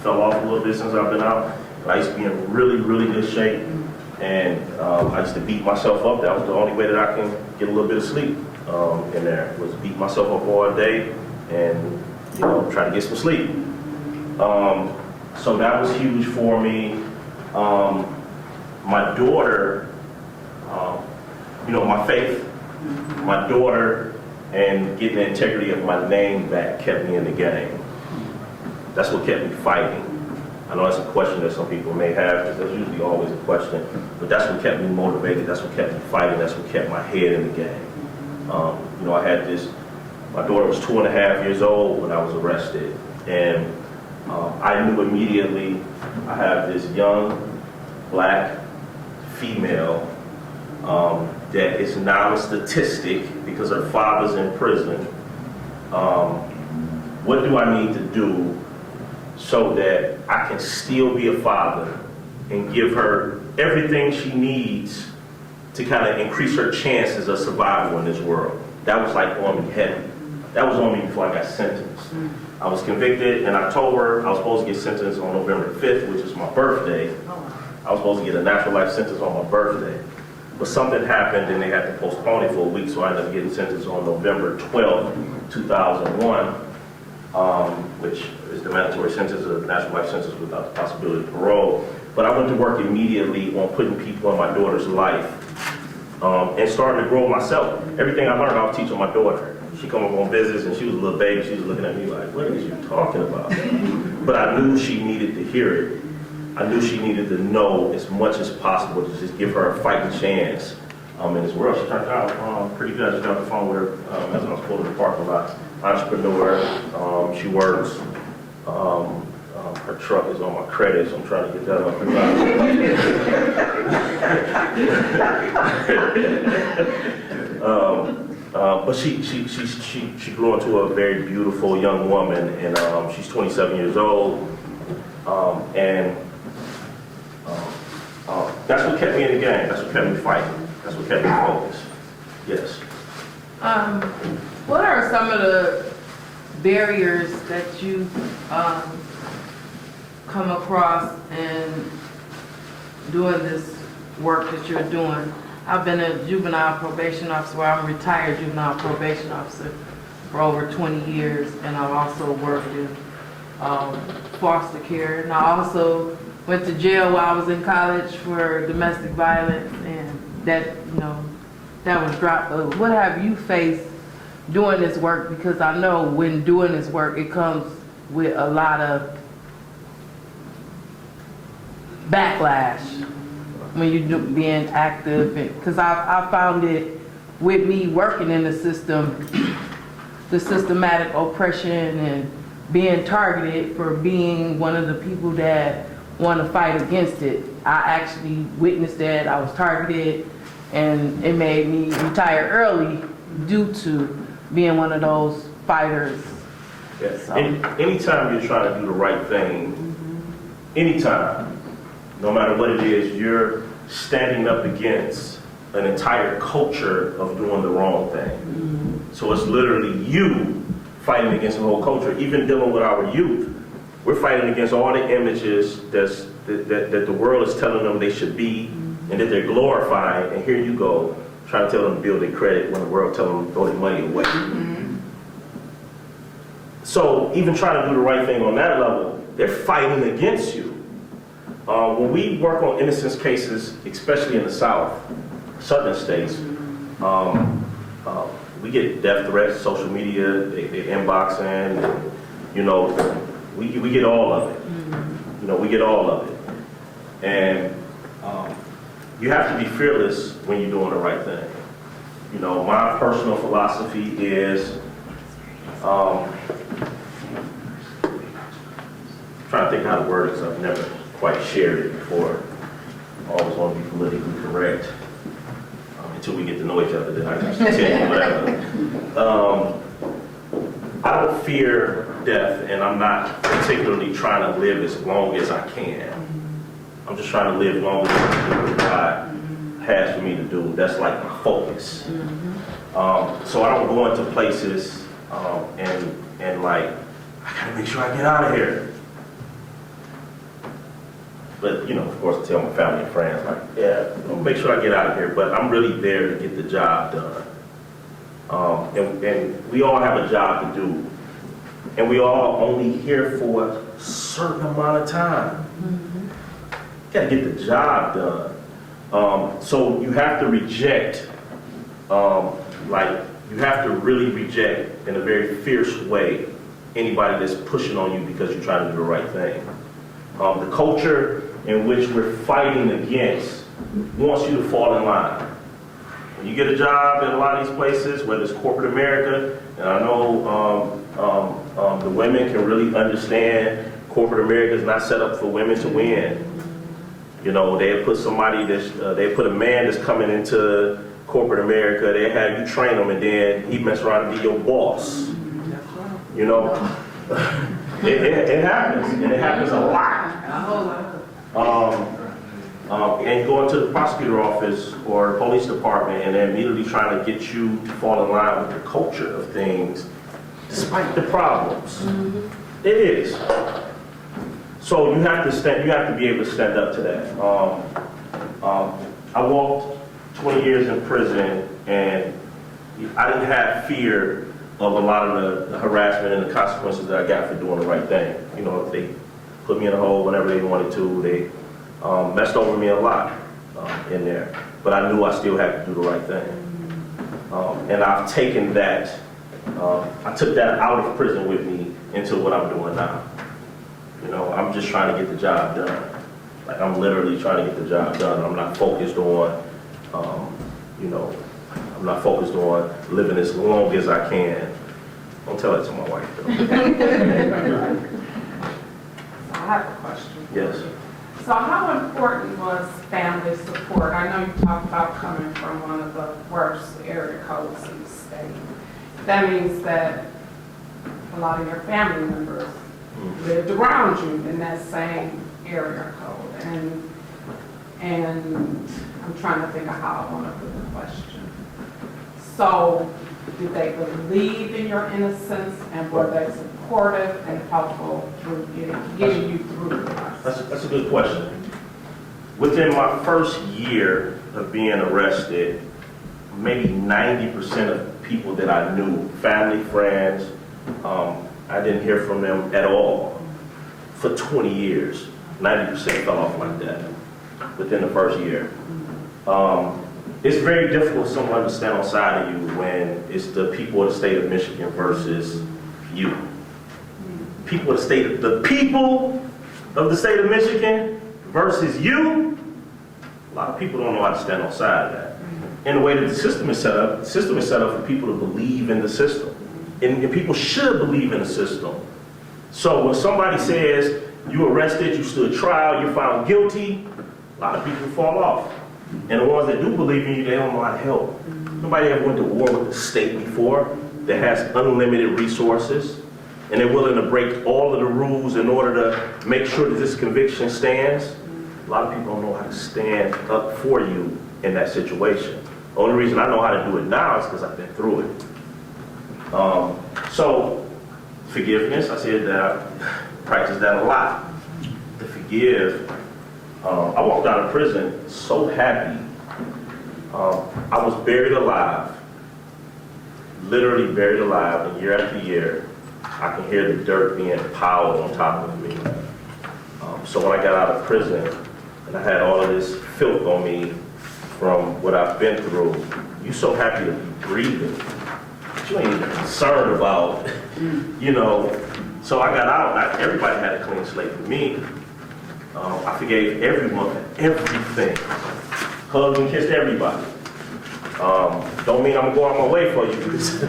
fell off a little bit since I've been out, but I used to be in really good shape. And I used to beat myself up. That was the only way that I can get a little bit of sleep in there, was beat myself up all day and, try to get some sleep. So that was huge for me. My daughter, my faith, my daughter and getting the integrity of my name back kept me in the game. That's what kept me fighting. I know that's a question that some people may have, because there's usually always a question, but that's what kept me motivated, that's what kept me fighting, that's what kept my head in the game. You know, I had this, my daughter was 2.5 years old when I was arrested, and I knew immediately I have this young black female that is now a statistic because her father's in prison. What do I need to do so that I can still be a father and give her everything she needs to kind of increase her chances of survival in this world? That was like on me heavy. That was on me before I got sentenced. I was convicted in October. I was supposed to get sentenced on November 5th, which is my birthday. I was supposed to get a natural life sentence on my birthday. But something happened and they had to postpone it for a week, so I ended up getting sentenced on November 12th, 2001, which is the mandatory sentence, a natural life sentence without the possibility of parole. But I went to work immediately on putting people in my daughter's life and starting to grow myself. Everything I learned, I was teaching my daughter. She come up on visits and she was a little baby. She was looking at me like, what are you talking about? But I knew she needed to hear it. I knew she needed to know as much as possible to just give her a fighting chance in this world. She turned out pretty good. I just got off the phone with her as I was pulling the parking lot. Entrepreneur. She works. Her truck is on my credit, so I'm trying to get that off the but she grew into a very beautiful young woman, and she's 27 years old, and that's what kept me in the game. That's what kept me fighting. That's what kept me focused. Yes. What are some of the barriers that you come across in doing this work that you're doing? I've been a juvenile probation officer, well, I'm a retired juvenile probation officer for over 20 years, and I've also worked in foster care, and I also went to jail while I was in college for domestic violence, and that, you know, that was dropped. What have you faced doing this work? Because I know when doing this work, it comes with a lot of backlash when you're being active. Because I found it with me working in the system, the systematic oppression and being targeted for being one of the people that want to fight against it. I actually witnessed that. I was targeted, and it made me retire early due to being one of those fighters. Yes. So. Anytime you're trying to do the right thing, anytime, no matter what it is, you're standing up against an entire culture of doing the wrong thing. So it's literally you fighting against the whole culture. Even dealing with our youth, we're fighting against all the images that the world is telling them they should be and that they're glorifying, and here you go trying to tell them to build their credit when the world telling them to throw their money away. So even trying to do the right thing on that level, they're fighting against you. When we work on innocence cases, especially in the South, southern states, we get death threats, social media, they inbox in, and, you know, we get all of it. You know, we get all of it. And you have to be fearless when you're doing the right thing. You know, my personal philosophy is, trying to think how to word it because I've never quite shared it before. I always want to be politically correct. Until we get to know each other, then I can tell you whatever. I don't fear death, and I'm not particularly trying to live as long as I can. I'm just trying to live longer than God has for me to do. That's like my focus. So I don't go into places and like, I gotta make sure I get out of here. But, you know, of course, I tell my family and friends, like, yeah, I'll make sure I get out of here, but I'm really there to get the job done. And we all have a job to do. And we all only here for a certain amount of time. You gotta get the job done. So you have to reject, like, you have to really reject in a very fierce way anybody that's pushing on you because you're trying to do the right thing. The culture in which we're fighting against wants you to fall in line. When you get a job in a lot of these places, whether it's corporate America, and I know the women can really understand corporate America is not set up for women to win. You know, they put somebody that's, they put a man that's coming into corporate America, they have you train him and then he mess around and be your boss. You know, it happens, and it happens a lot. And you go into the prosecutor office or the police department and they're immediately trying to get you to fall in line with the culture of things, despite the problems. It is. So you have to be able to stand up to that. I walked 20 years in prison, and I didn't have fear of a lot of the harassment and the consequences that I got for doing the right thing. You know, if they put me in a hole whenever they wanted to, they messed over me a lot in there. But I knew I still had to do the right thing. And I've taken that, I took that out of prison with me into what I'm doing now. You know, I'm just trying to get the job done. Like, I'm literally trying to get the job done. I'm not focused on, you know, I'm not focused on living as long as I can. Don't tell that to my wife, though. I have a question. Yes. So how important was family support? I know you talked about coming from one of the worst area codes in the state. That means that a lot of your family members lived around you in that same area code. And I'm trying to think of how I want to put the question. So did they believe in your innocence, and were they supportive and helpful through getting you through the process? That's a good question. Within my first year of being arrested, maybe 90% of people that I knew, family, friends, I didn't hear from them at all for 20 years. 90% fell off like that within the first year. It's very difficult for someone to stand on side of you when it's the people of the state of Michigan versus you. People of the state of the state of Michigan versus you. A lot of people don't know how to stand on side of that. And the way that the system is set up for people to believe in the system. And people should believe in the system. So when somebody says, you arrested, you stood trial, you're found guilty, a lot of people fall off. And the ones that do believe in you, they don't know how to help. Nobody ever went to war with the state before that has unlimited resources, and they're willing to break all of the rules in order to make sure that this conviction stands. A lot of people don't know how to stand up for you in that situation. The only reason I know how to do it now is because I've been through it. So, forgiveness, I said that I practice that a lot. To forgive. I walked out of prison so happy. I was buried alive, literally buried alive, and year after year, I can hear the dirt being piled on top of me. So when I got out of prison, and I had all of this filth on me from what I've been through, you're so happy to be breathing. You ain't even concerned about, you know. So I got out, everybody had a clean slate with me. I forgave everyone, everything. Hugged and kissed everybody. Don't mean I'm gonna go out my way for you because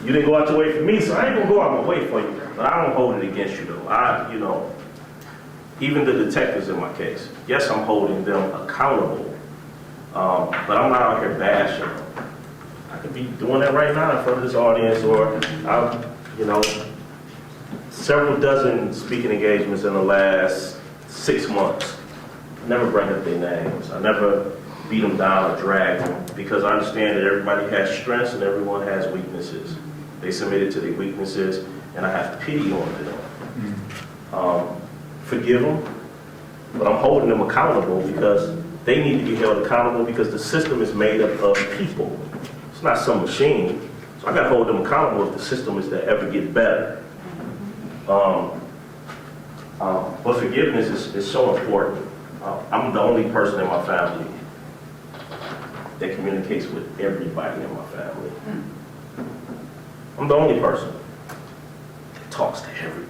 you didn't go out your way for me, so I ain't gonna go out my way for you. But I don't hold it against you though. You know, even the detectives in my case, yes, I'm holding them accountable, but I'm not out here bashing them. I could be doing that right now in front of this audience, or you know, several dozen speaking engagements in the last 6 months. I never bring up their names. I never beat them down or drag them, because I understand that everybody has strengths and everyone has weaknesses. They submitted to their weaknesses, and I have pity on them. Forgive them, but I'm holding them accountable because they need to be held accountable, because the system is made up of people. It's not some machine. So I got to hold them accountable if the system is to ever get better. But forgiveness is so important. I'm the only person in my family that communicates with everybody in my family. I'm the only person that talks to everyone.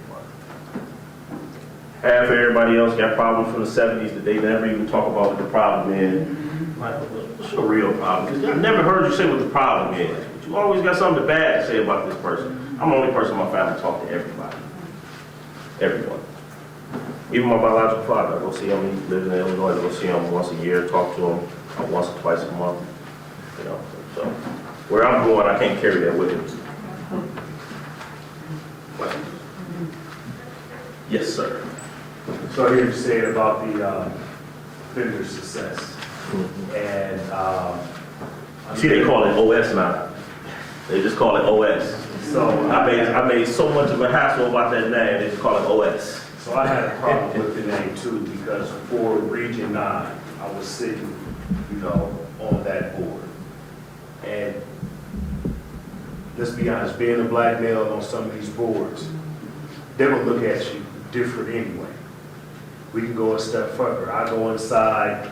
Half of everybody else got problems from the 70s that they never even talk about what the problem is. Like, what's your real problem? Because I never heard you say what the problem is. But you always got something bad to say about this person. I'm the only person in my family to talk to everybody. Everyone. Even my biological father, I go see him. He lives in Illinois. I go see him once a year, talk to him once or twice a month. You know, so where I'm going, I can't carry that with me. Yes, sir. So I hear you saying about the vendor success. And See, they call it OS now. They just call it OS. so I made so much of a hassle about that name, they just call it OS. So I had a problem with the name too, because for Region 9, I was sitting, you know, on that board. And let's be honest, being a black male on some of these boards, they will look at you different anyway. We can go a step further. I go inside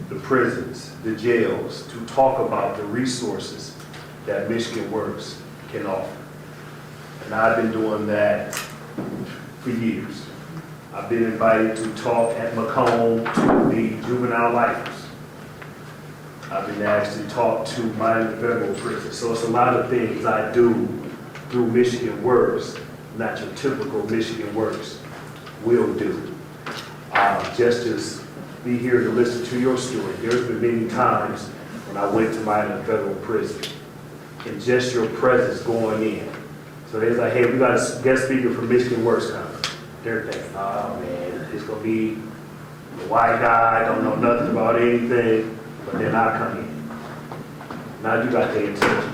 the prisons, the jails, to talk about the resources that Michigan Works can offer. And I've been doing that for years. I've been invited to talk at Macomb to the juvenile lifers. I've been asked to talk to minor federal prison. So it's a lot of things I do through Michigan Works, not your typical Michigan Works will do. Just as be here to listen to your story. There's been many times when I went to minor federal prison and just your presence going in. So they're like, hey, we got a guest speaker from Michigan Works coming. They're thinking, oh man, it's gonna be a white guy, don't know nothing about anything, but then I come in. Now you got their attention.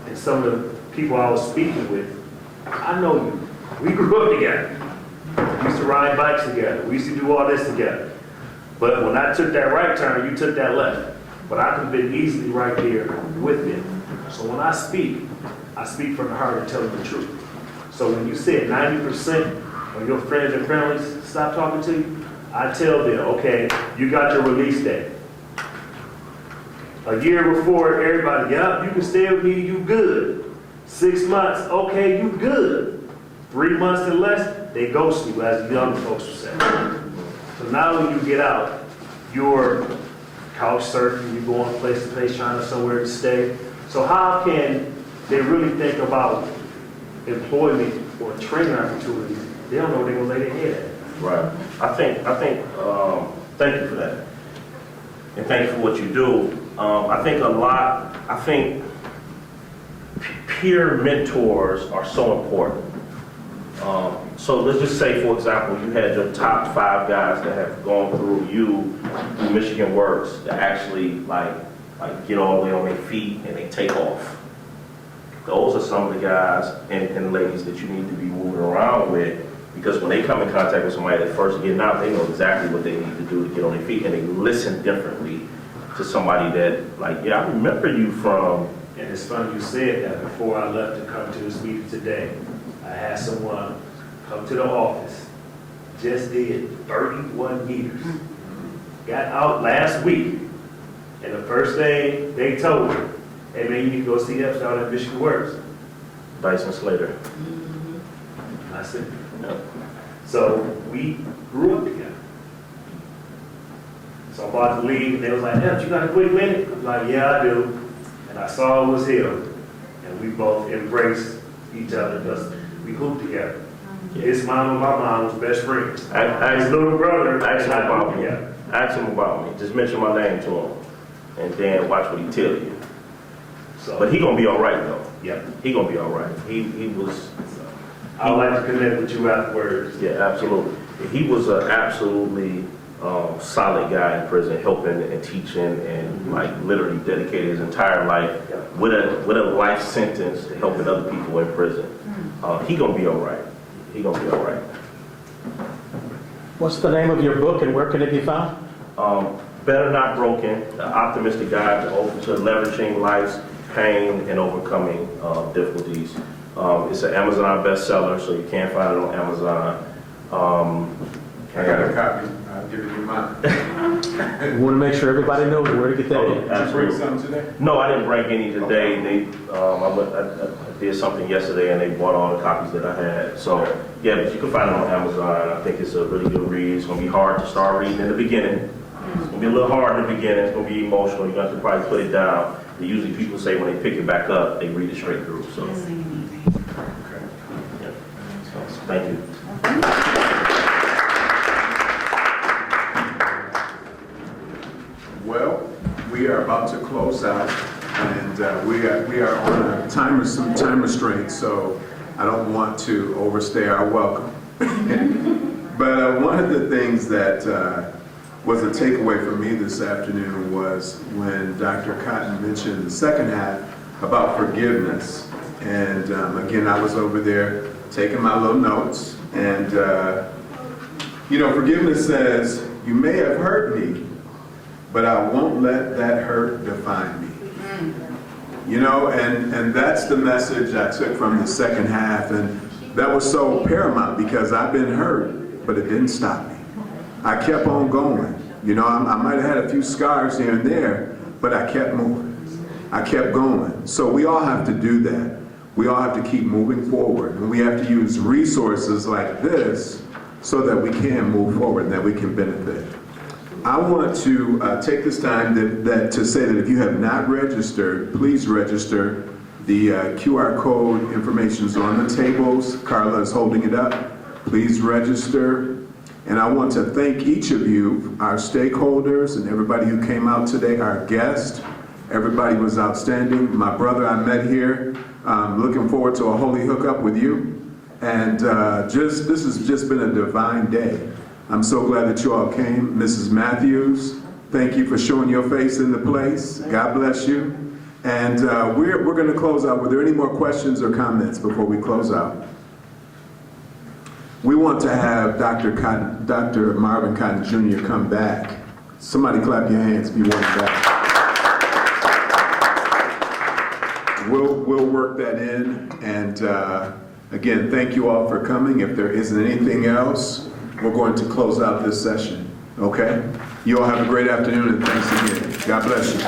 And some of the people I was speaking with, I know you. We grew up together. We used to ride bikes together. We used to do all this together. But when I took that right turn, you took that left. But I could have been easily right there with them. So when I speak from the heart and tell them the truth. So when you said 90% of your friends and families stop talking to you, I tell them, okay, you got your release date. A year before, everybody, yep, you can stay with me, you good. 6 months, okay, you good. 3 months and less, they ghost you, as the young folks would say. So now when you get out, you're couch surfing, you're going place to place, trying to somewhere to stay. So how can they really think about employment or training opportunities? They don't know where they're gonna lay their head at. Right. I think, thank you for that. And thank you for what you do. I think peer mentors are so important. So let's just say, for example, you had your top 5 guys that have gone through Michigan Works, that actually like get all the way on their feet and they take off. Those are some of the guys and ladies that you need to be moving around with, because when they come in contact with somebody that's first getting out, they know exactly what they need to do to get on their feet, and they listen differently to somebody that, like, yeah, I remember you from. And it's funny you said that. Before I left to come to this meeting today, I had someone come to the office, just did 31 years, got out last week, and the first thing they told me, hey man, you need to go see us out at Michigan Works. Dyson Slater. I said, Yeah. so we grew up together. So I'm about to leave, and they was like, yeah, you got a quick minute? I'm like, yeah, I do. And I saw it was him, and we both embraced each other because we hooped together. His mom and my mom was best friends. His little brother, Ask him and I about hooped me. together. Ask him about me. Just mention my name to him, and then watch what he tell you. So, But he gonna be all right though. yeah. He gonna be all right. He was. I'd like to connect with you afterwards. Yeah, absolutely. He was an absolutely solid guy in prison, helping and teaching, and like literally dedicated his entire life with a life sentence to helping other people in prison. He gonna be all right. He gonna be all right. What's the name of your book and where can it be found? Better Not Broken: The Optimistic Guide to Leveraging Life's Pain and Overcoming Difficulties. It's an Amazon bestseller, so you can find it on Amazon. I got a copy. I'll give it to you mine. We want to make sure everybody knows where to get that in. Did you bring some today? No, I didn't bring any today. I did something yesterday and they bought all the copies that I had. So, yeah, but you can find it on Amazon. I think it's a really good read. It's going to be hard to start reading in the beginning. It's going to be a little hard in the beginning. It's going to be emotional. You're going to have to probably put it down. And usually people say when they pick it back up, they read it straight through. So, yeah. So, thank you. Well, we are about to close out, and we are on some time restraints, so I don't want to overstay our welcome. But one of the things that was a takeaway for me this afternoon was when Dr. Cotton mentioned the second half about forgiveness. And again, I was over there taking my little notes, and forgiveness says, you may have hurt me, but I won't let that hurt define me. And that's the message I took from the second half, and that was so paramount because I've been hurt, but it didn't stop me. I kept on going. I might have had a few scars here and there, but I kept moving. I kept going. So we all have to do that. We all have to keep moving forward, and we have to use resources like this so that we can move forward and that we can benefit. I want to take this time to say that if you have not registered, please register. The QR code information is on the tables. Carla is holding it up. Please register. And I want to thank each of you, our stakeholders, and everybody who came out today, our guests. Everybody was outstanding. My brother I met here. Looking forward to a holy hookup with you. And this has just been a divine day. I'm so glad that you all came. Mrs. Matthews, thank you for showing your face in the place. God bless you. And we're going to close out. Were there any more questions or comments before we close out? We want to have Dr. Marvin Cotton Jr. come back. Somebody clap your hands if you want him back. We'll work that in. And again, thank you all for coming. If there isn't anything else, we're going to close out this session. Okay? You all have a great afternoon, and thanks again. God bless you.